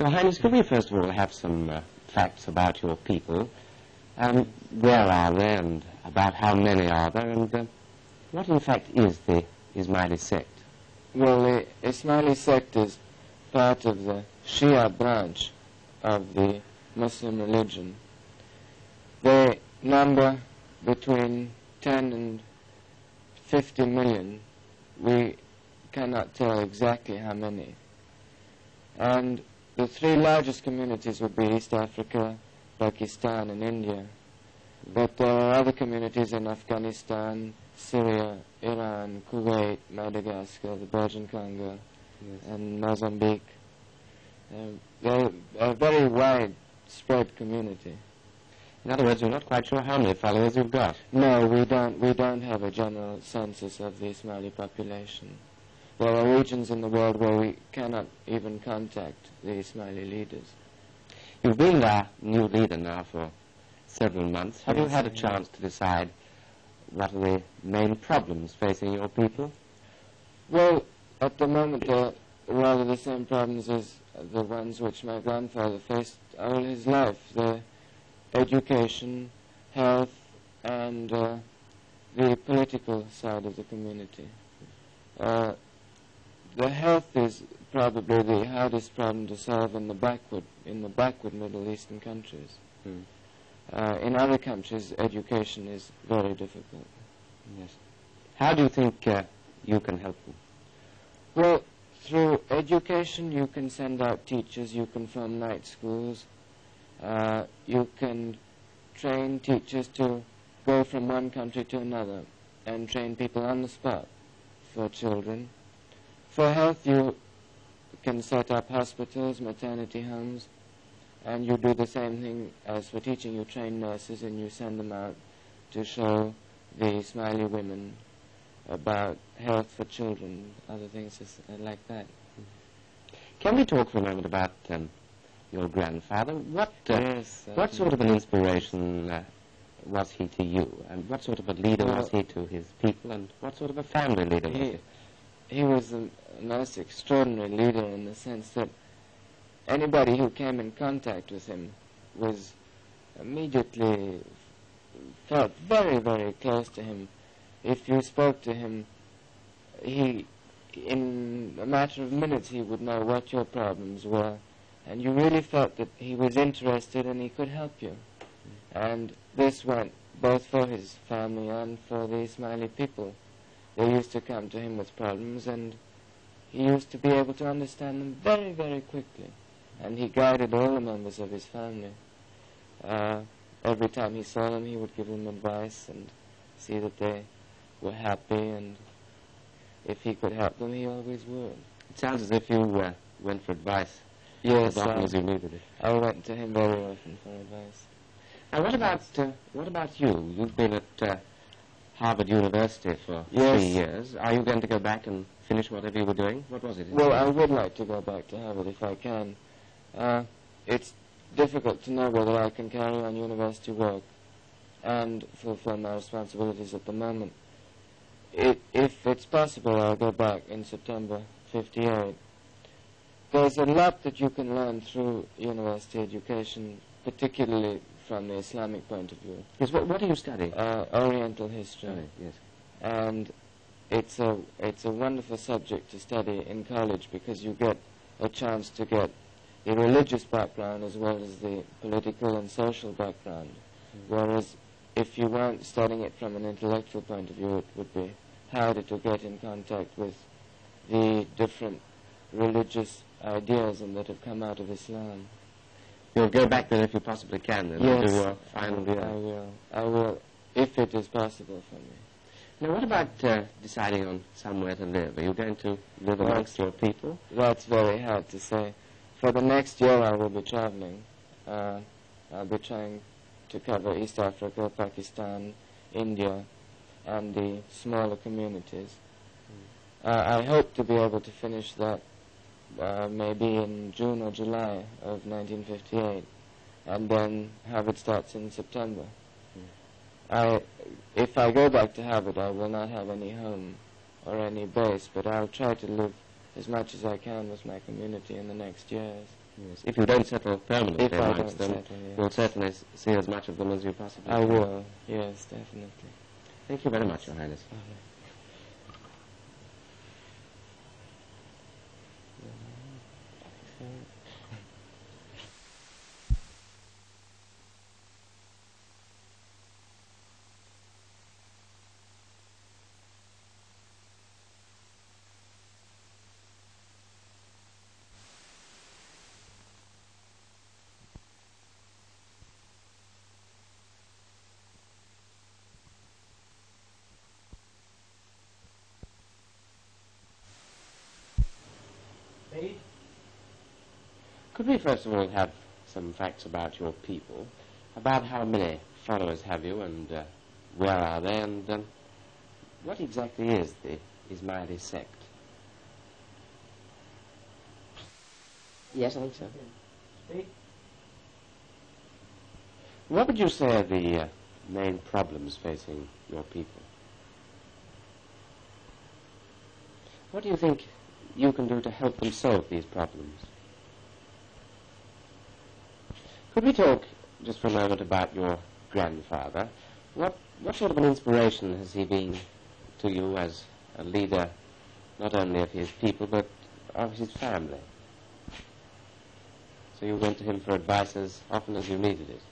Your Highness, could we first of all have some facts about your people? Where are they, and about how many are there, and what in fact is the Ismaili sect? Well, the Ismaili sect is part of the Shia branch of the Muslim religion. They number between 10 and 50 million. We cannot tell exactly how many. And the three largest communities would be East Africa, Pakistan, and India. But there are other communities in Afghanistan, Syria, Iran, Kuwait, Madagascar, the Belgian Congo, and Mozambique. They're a very widespread community. In other words, you're not quite sure how many followers you've got. No, we don't have a general census of the Ismaili population. There are regions in the world where we cannot even contact the Ismaili leaders. You've been their new leader now for several months. Have you had a chance to decide what are the main problems facing your people? Well, at the moment, they're rather the same problems as the ones which my grandfather faced all his life. The education, health, and the political side of the community. The health is probably the hardest problem to solve in the backward Middle Eastern countries. In other countries, education is very difficult. Yes. How do you think you can help them? Well, through education, you can send out teachers, you can form night schools, you can train teachers to go from one country to another and train people on the spot for children. For health, you can set up hospitals, maternity homes, and you do the same thing as for teaching. You train nurses and you send them out to show the Ismaili women about health for children, other things like that. Can we talk for a moment about your grandfather? What sort of an inspiration was he to you? And what sort of a leader was he to his people? And what sort of a family leader was he? He was a most extraordinary leader in the sense that anybody who came in contact with him was immediately felt very, very close to him. If you spoke to him, in a matter of minutes, he would know what your problems were, and you really felt that he was interested and he could help you. And this went both for his family and for the Ismaili people. They used to come to him with problems, and he used to be able to understand them very, very quickly. And he guided all the members of his family. Every time he saw them, he would give them advice and see that they were happy, and if he could help them, he always would. It sounds as if you went for advice. Yes, as often as you needed it. I went to him very often for advice. Now, what about you? You've been at Harvard University for 3 years. Are you going to go back and finish whatever you were doing? What was it? Well, I would like to go back to Harvard if I can. It's difficult to know whether I can carry on university work and fulfill my responsibilities at the moment. If it's possible, I'll go back in September '58. There's a lot that you can learn through university education, particularly from the Islamic point of view. Yes, what do you study? Oriental history. Oh, yes. And it's a wonderful subject to study in college because you get a chance to get the religious background as well as the political and social background. Whereas if you weren't studying it from an intellectual point of view, it would be harder to get in contact with the different religious ideas and that have come out of Islam. You'll go back there if you possibly can, then, yes, and do your final year. I will, if it is possible for me. Now, what about deciding on somewhere to live? Are you going to live amongst your people? That's very hard to say. For the next year, I will be traveling. I'll be trying to cover East Africa, Pakistan, India, and the smaller communities. I hope to be able to finish that maybe in June or July of 1958, and then Harvard starts in September. If I go back to Harvard, I will not have any home or any base, but I'll try to live as much as I can with my community in the next years. Yes. If you don't settle permanently If I amongst don't them, settle, yes. you'll certainly see as much of them as you possibly I can. will, yes, definitely. Thank you very much, Your Highness. Could we first of all have some facts about your people, about how many followers have you, and where are they, and what exactly is the Ismaili sect? Yes, I think so. What would you say are the main problems facing your people? What do you think you can do to help them solve these problems? Could we talk just for a moment about your grandfather? What sort of an inspiration has he been to you as a leader, not only of his people, but of his family? So you went to him for advice as often as you needed it?